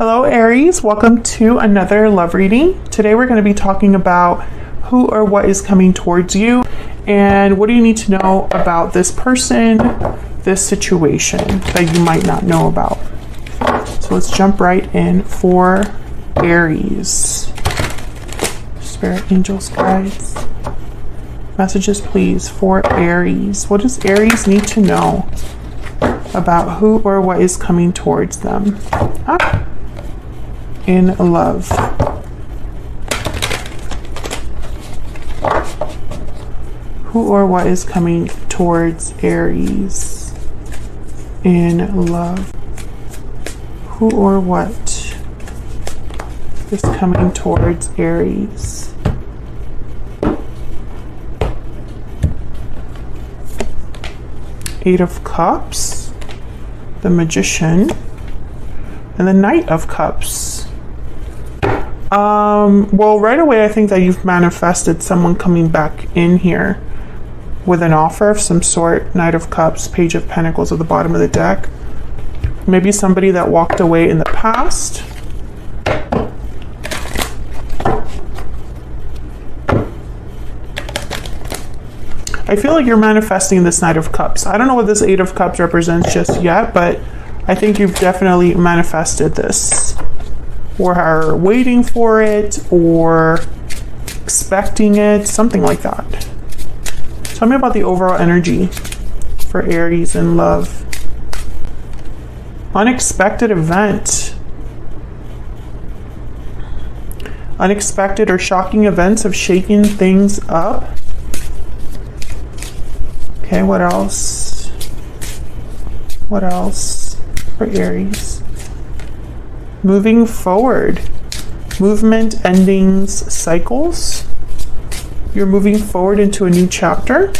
Hello Aries, welcome to another love reading. Today we're going to be talking about who or what is coming towards you and what do you need to know about this person, this situation that you might not know about. So let's jump right in for Aries. Spirit, angels, guides, messages please for Aries. What does Aries need to know about who or what is coming towards them? In love. Who or what is coming towards Aries in love? Who or what is coming towards Aries? Eight of Cups, the Magician, and the Knight of Cups. Well, right away, I think that you've manifested someone coming back in here with an offer of some sort. Knight of Cups, Page of Pentacles at the bottom of the deck. Maybe somebody that walked away in the past. I feel like you're manifesting this Knight of Cups. I don't know what this Eight of Cups represents just yet, but I think you've definitely manifested this, or are waiting for it, or expecting it, something like that. Tell me about the overall energy for Aries in love. Unexpected event. Unexpected or shocking events have shaken things up. Okay, what else? What else for Aries? Moving forward. Movement, endings, cycles. You're moving forward into a new chapter.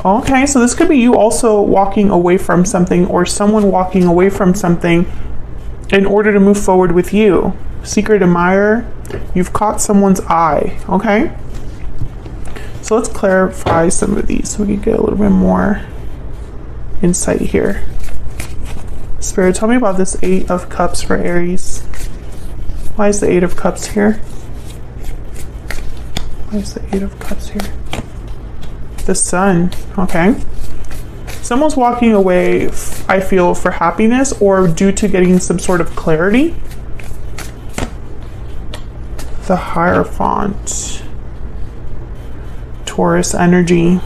Okay, so this could be you also walking away from something, or someone walking away from something in order to move forward with you. Secret admirer. You've caught someone's eye. Okay. So let's clarify some of these so we can get a little bit more insight here. Spirit, tell me about this Eight of Cups for Aries. Why is the Eight of Cups here? Why is the Eight of Cups here? The Sun. Okay. Someone's walking away, I feel, for happiness or due to getting some sort of clarity. The Hierophant. Taurus energy.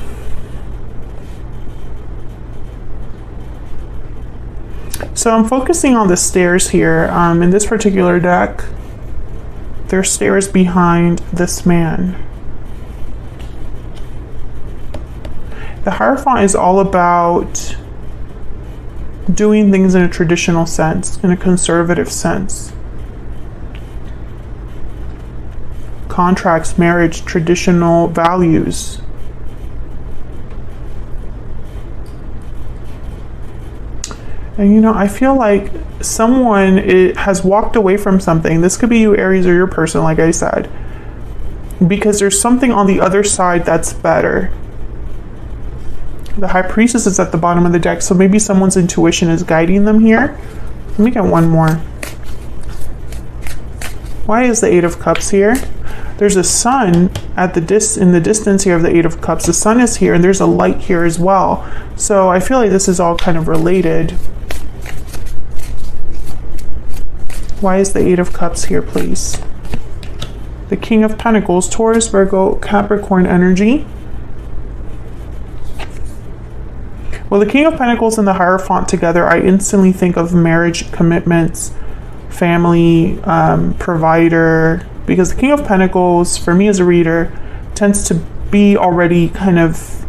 So I'm focusing on the stairs here. In this particular deck, there's stairs behind this man. The Hierophant is all about doing things in a traditional sense, in a conservative sense. Contracts, marriage, traditional values. And you know, I feel like someone has walked away from something. This could be you, Aries, or your person, like I said, because there's something on the other side that's better. The High Priestess is at the bottom of the deck, so maybe someone's intuition is guiding them here. Let me get one more. Why is the Eight of Cups here? There's a sun at in the distance here of the Eight of Cups. The sun is here, and there's a light here as well. So I feel like this is all kind of related. Why is the Eight of Cups here, please? The King of Pentacles, Taurus, Virgo, Capricorn energy. Well, the King of Pentacles and the Hierophant together, I instantly think of marriage, commitments, family, provider, because the King of Pentacles, for me as a reader, tends to be already kind of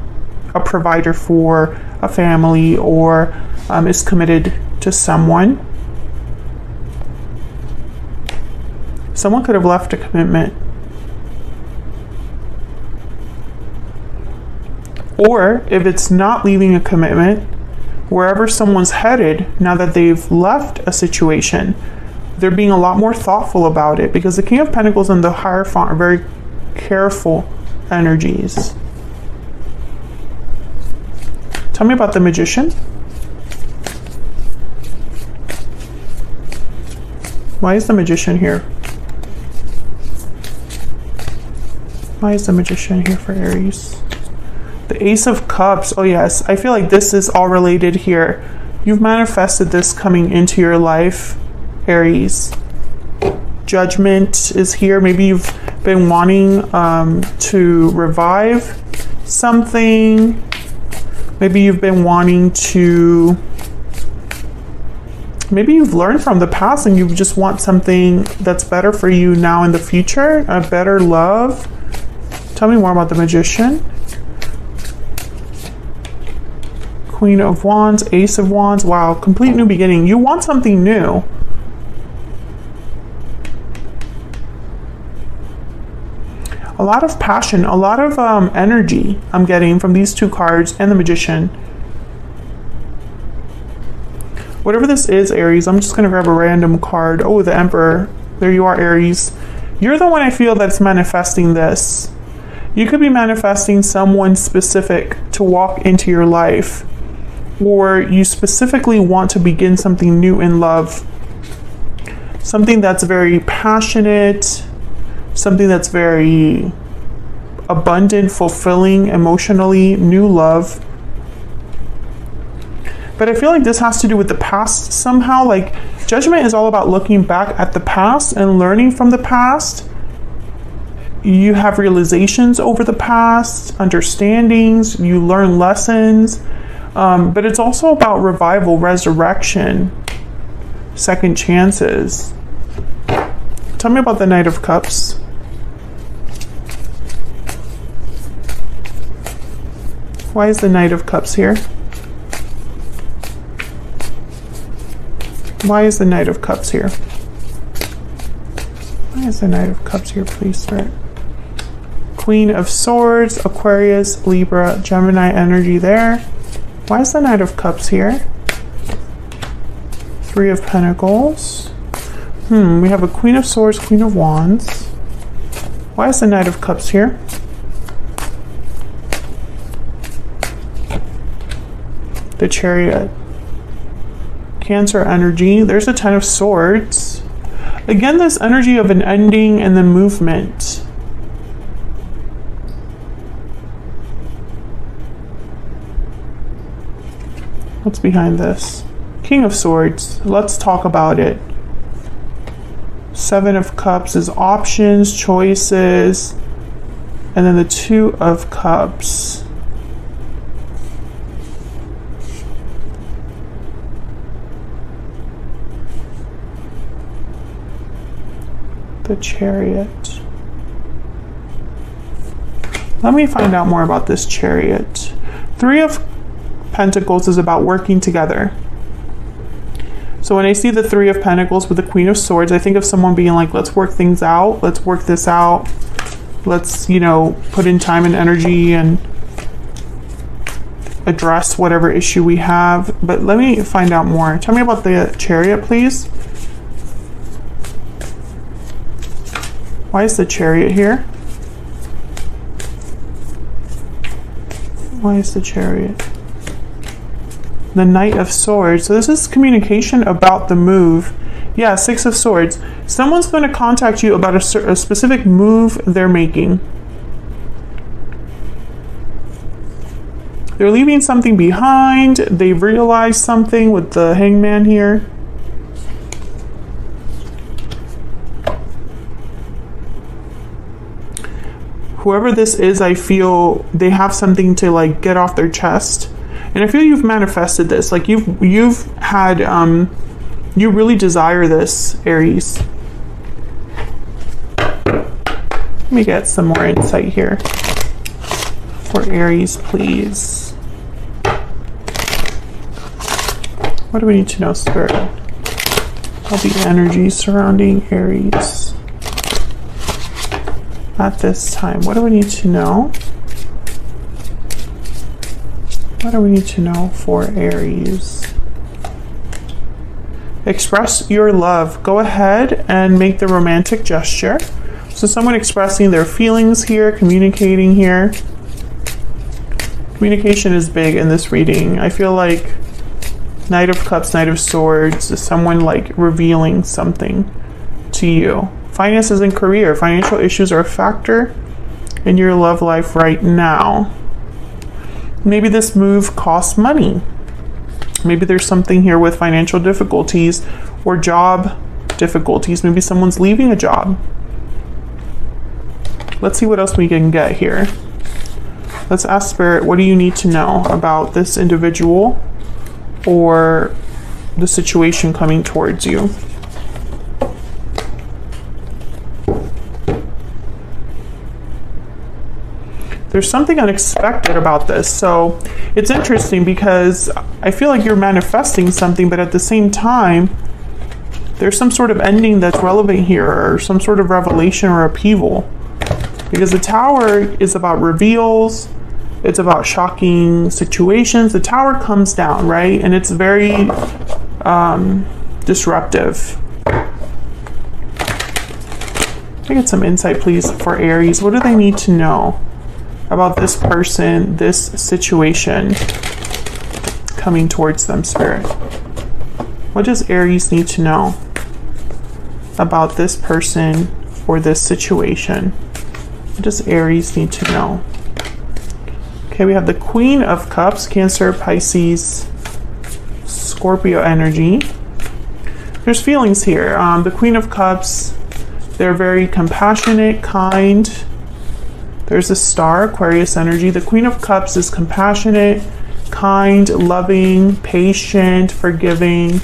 a provider for a family, or is committed to someone. Someone could have left a commitment. Or if it's not leaving a commitment, wherever someone's headed, now that they've left a situation, they're being a lot more thoughtful about it, because the King of Pentacles and the Hierophant are very careful energies. Tell me about the Magician. Why is the Magician here? Why is the Magician here for Aries? The Ace of Cups. Oh yes, I feel like this is all related here. You've manifested this coming into your life, Aries. Judgment is here. Maybe you've been wanting to revive something. Maybe you've been wanting to... Maybe you've learned from the past and you just want something that's better for you now in the future. A better love. Tell me more about the Magician. Queen of Wands, Ace of Wands. Wow, complete new beginning. You want something new. A lot of passion, a lot of energy I'm getting from these two cards and the Magician. Whatever this is, Aries, I'm just going to grab a random card. Oh, the Emperor. There you are, Aries. You're the one I feel that's manifesting this. You could be manifesting someone specific to walk into your life. Or you specifically want to begin something new in love. Something that's very passionate. Something that's very abundant, fulfilling, emotionally, new love. But I feel like this has to do with the past somehow. Like, Judgment is all about looking back at the past and learning from the past. You have realizations over the past, understandings, you learn lessons. But it's also about revival, resurrection, second chances. Tell me about the Knight of Cups. Why is the Knight of Cups here? Why is the Knight of Cups here? Why is the Knight of Cups here, please, Spirit? Queen of Swords, Aquarius, Libra, Gemini energy there. Why is the Knight of Cups here? Three of Pentacles. We have a Queen of Swords, Queen of Wands. Why is the Knight of Cups here? The Chariot. Cancer energy. There's a Ten of Swords. Again, this energy of an ending and then movement. What's behind this? King of Swords. Let's talk about it. Seven of Cups is options, choices, and then the Two of Cups. The Chariot. Let me find out more about this Chariot. Three of Pentacles is about working together. So when I see the Three of Pentacles with the Queen of Swords, I think of someone being like, let's work things out. Let's work this out. Let's, you know, put in time and energy and address whatever issue we have. But let me find out more. Tell me about the Chariot, please. Why is the Chariot here? Why is the Chariot? The Knight of Swords. So this is communication about the move. Yeah, Six of Swords. Someone's going to contact you about a specific move they're making. They're leaving something behind. They've realized something with the Hangman here. Whoever this is, I feel they have something to like get off their chest. And I feel you've manifested this. Like you've had, you really desire this, Aries. Let me get some more insight here for Aries, please. What do we need to know, Spirit? All the energy surrounding Aries at this time. What do we need to know? What do we need to know for Aries? Express your love. Go ahead and make the romantic gesture. So someone expressing their feelings here, communicating here. Communication is big in this reading. I feel like Knight of Cups, Knight of Swords is someone like revealing something. to you. Finances and career. Financial issues are a factor in your love life right now. Maybe this move costs money. Maybe there's something here with financial difficulties or job difficulties. Maybe someone's leaving a job. Let's see what else we can get here. Let's ask Spirit, what do you need to know about this individual or the situation coming towards you? There's something unexpected about this. So it's interesting because I feel like you're manifesting something, but at the same time, there's some sort of ending that's relevant here, or some sort of revelation or upheaval. Because the Tower is about reveals, it's about shocking situations. The Tower comes down, right? And it's very disruptive. Can I get some insight, please, for Aries? What do they need to know about this person, this situation coming towards them, Spirit? What does Aries need to know about this person or this situation? What does Aries need to know? Okay, we have the Queen of Cups, Cancer, Pisces, Scorpio energy. There's feelings here. The Queen of Cups, they're very compassionate, kind. There's a Star, Aquarius energy. The Queen of Cups is compassionate, kind, loving, patient, forgiving.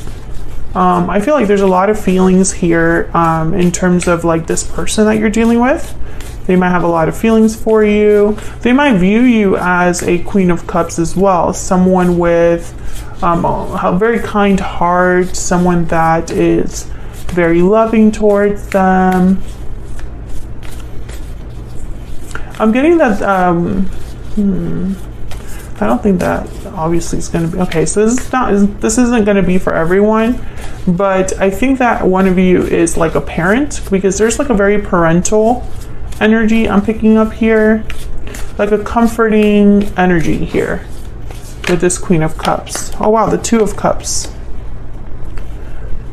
I feel like there's a lot of feelings here in terms of like this person that you're dealing with. They might have a lot of feelings for you. They might view you as a Queen of Cups as well. Someone with a very kind heart, someone that is very loving towards them. I'm getting that, I don't think that obviously is going to be, okay, so this isn't going to be for everyone, but I think that one of you is like a parent, because there's like a very parental energy I'm picking up here, like a comforting energy here with this Queen of Cups. Oh wow, the Two of Cups.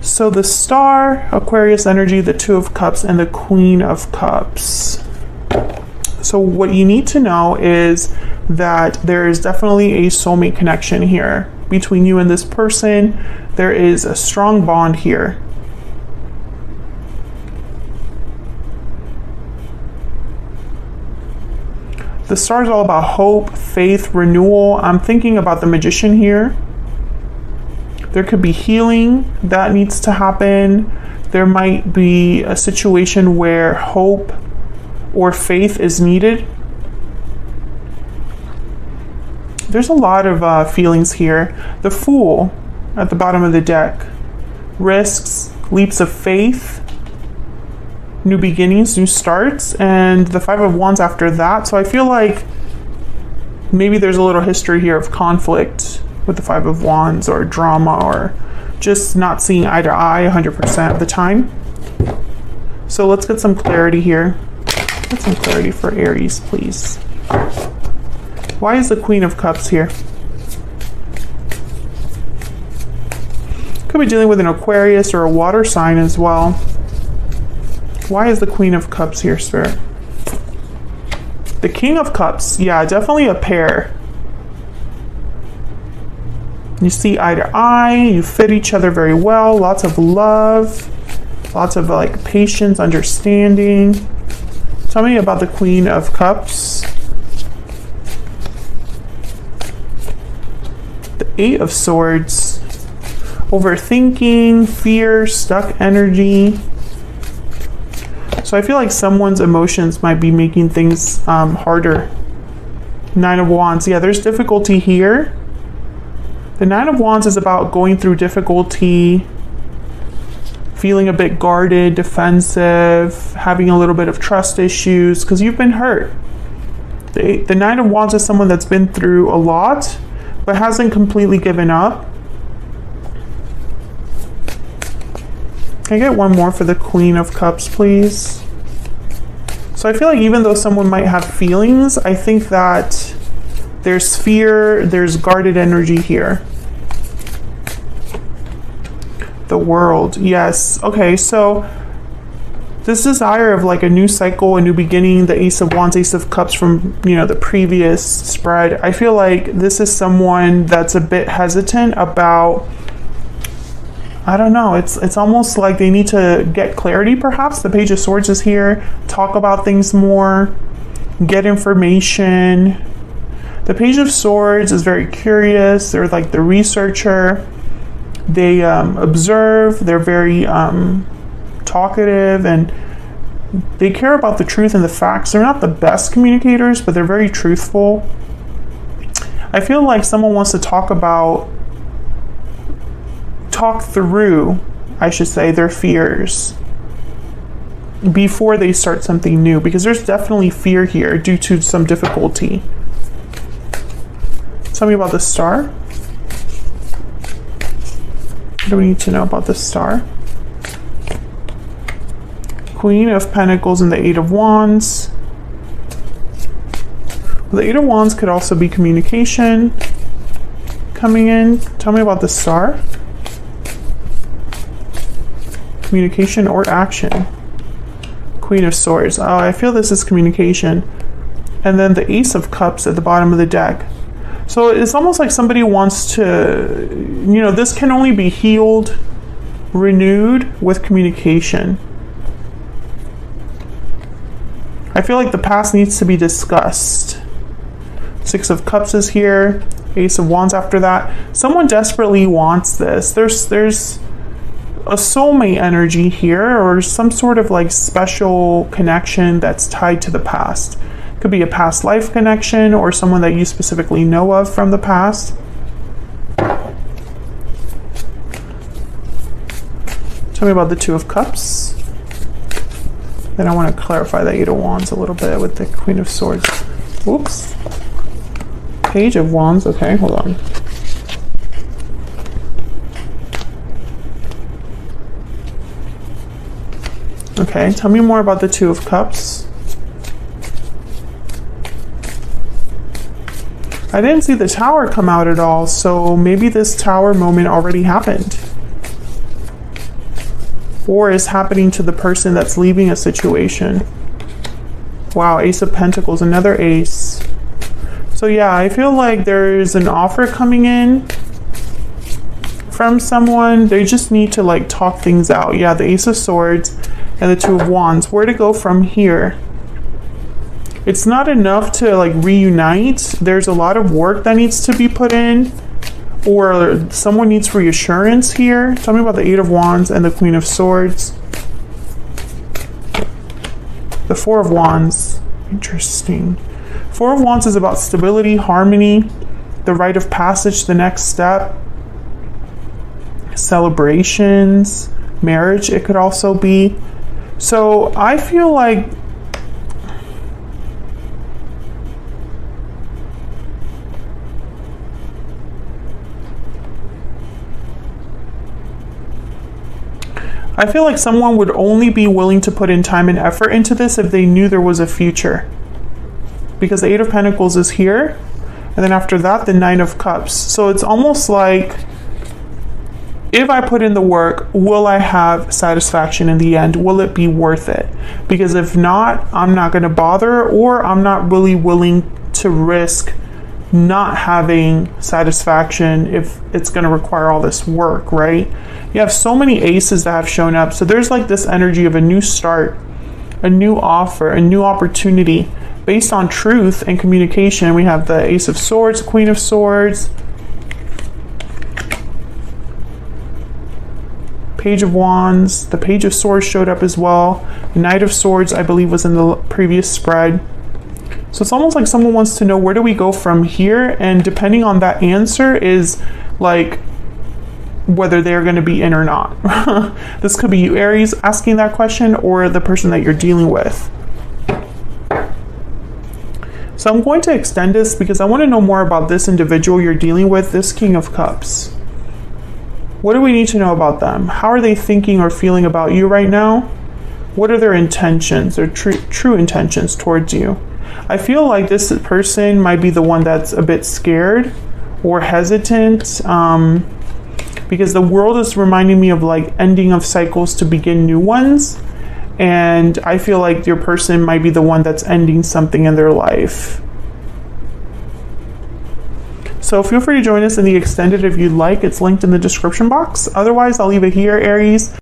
So the Star, Aquarius energy, the Two of Cups, and the Queen of Cups. So what you need to know is that there is definitely a soulmate connection here between you and this person. There is a strong bond here. The Star is all about hope, faith, renewal. I'm thinking about the Magician here. There could be healing that needs to happen. There might be a situation where hope or faith is needed. There's a lot of feelings here. The Fool at the bottom of the deck. Risks, leaps of faith, new beginnings, new starts, and the Five of Wands after that. So I feel like maybe there's a little history here of conflict with the Five of Wands, or drama, or just not seeing eye to eye 100% of the time. So let's get some clarity here. Get some clarity for Aries, please. Why is the Queen of Cups here? Could be dealing with an Aquarius or a water sign as well. Why is the Queen of Cups here, Spirit? The King of Cups, yeah, definitely a pair. You see eye to eye, you fit each other very well, lots of love, lots of like patience, understanding. Tell me about the Queen of Cups. The Eight of Swords. Overthinking, fear, stuck energy. So I feel like someone's emotions might be making things harder. Nine of Wands. Yeah, there's difficulty here. The Nine of Wands is about going through difficulty, feeling a bit guarded, defensive, having a little bit of trust issues because you've been hurt. The Nine of Wands is someone that's been through a lot but hasn't completely given up. Can I get one more for the Queen of Cups, please? So I feel like even though someone might have feelings, I think that there's fear, there's guarded energy here. The World, yes. Okay, so this desire of like a new cycle, a new beginning, the Ace of Wands, Ace of Cups from, you know, the previous spread. I feel like this is someone that's a bit hesitant about, I don't know, it's almost like they need to get clarity perhaps. The Page of Swords is here, talk about things more, get information. The Page of Swords is very curious. They're like the researcher. They observe, they're very talkative, and they care about the truth and the facts. They're not the best communicators, but they're very truthful. I feel like someone wants to talk through, I should say, their fears before they start something new, because there's definitely fear here due to some difficulty. Tell me about the Star. What do we need to know about the Star? Queen of Pentacles and the Eight of Wands. The Eight of Wands could also be communication coming in. Tell me about the Star. Communication or action. Queen of Swords. Oh, I feel this is communication. And then the Ace of Cups at the bottom of the deck. So it's almost like somebody wants to, you know, this can only be healed, renewed with communication. I feel like the past needs to be discussed. Six of Cups is here, Ace of Wands after that. Someone desperately wants this. There's a soulmate energy here, or some sort of like special connection that's tied to the past. Could be a past life connection or someone that you specifically know of from the past. Tell me about the Two of Cups. Then I want to clarify the Eight of Wands a little bit with the Queen of Swords. Oops. Page of Wands. Okay, hold on. Okay, tell me more about the Two of Cups. I didn't see the Tower come out at all, so maybe this Tower moment already happened. Or is happening to the person that's leaving a situation. Wow, Ace of Pentacles, another Ace. So yeah, I feel like there's an offer coming in from someone. They just need to like talk things out. Yeah, the Ace of Swords and the Two of Wands. Where to go from here? It's not enough to like reunite. There's a lot of work that needs to be put in, or someone needs reassurance here. Tell me about the Eight of Wands and the Queen of Swords. The Four of Wands. Interesting. Four of Wands is about stability, harmony, the rite of passage, the next step, celebrations, marriage, it could also be. So I feel like someone would only be willing to put in time and effort into this if they knew there was a future. Because the Eight of Pentacles is here, and then after that, the Nine of Cups. So it's almost like, if I put in the work, will I have satisfaction in the end? Will it be worth it? Because if not, I'm not going to bother, or I'm not really willing to risk not having satisfaction if it's going to require all this work, right? You have so many aces that have shown up. So there's like this energy of a new start, a new offer, a new opportunity based on truth and communication. We have the Ace of Swords, Queen of Swords, Page of Wands, the Page of Swords showed up as well. The Knight of Swords, I believe, was in the previous spread. So it's almost like someone wants to know, where do we go from here? And depending on that answer is like whether they're going to be in or not. This could be you, Aries, asking that question, or the person that you're dealing with. So I'm going to extend this because I want to know more about this individual you're dealing with, this King of Cups. What do we need to know about them? How are they thinking or feeling about you right now? What are their intentions, their true intentions towards you? I feel like this person might be the one that's a bit scared or hesitant, because the world is reminding me of like ending of cycles to begin new ones. And I feel like your person might be the one that's ending something in their life. So feel free to join us in the extended if you'd like. It's linked in the description box. Otherwise, I'll leave it here, Aries.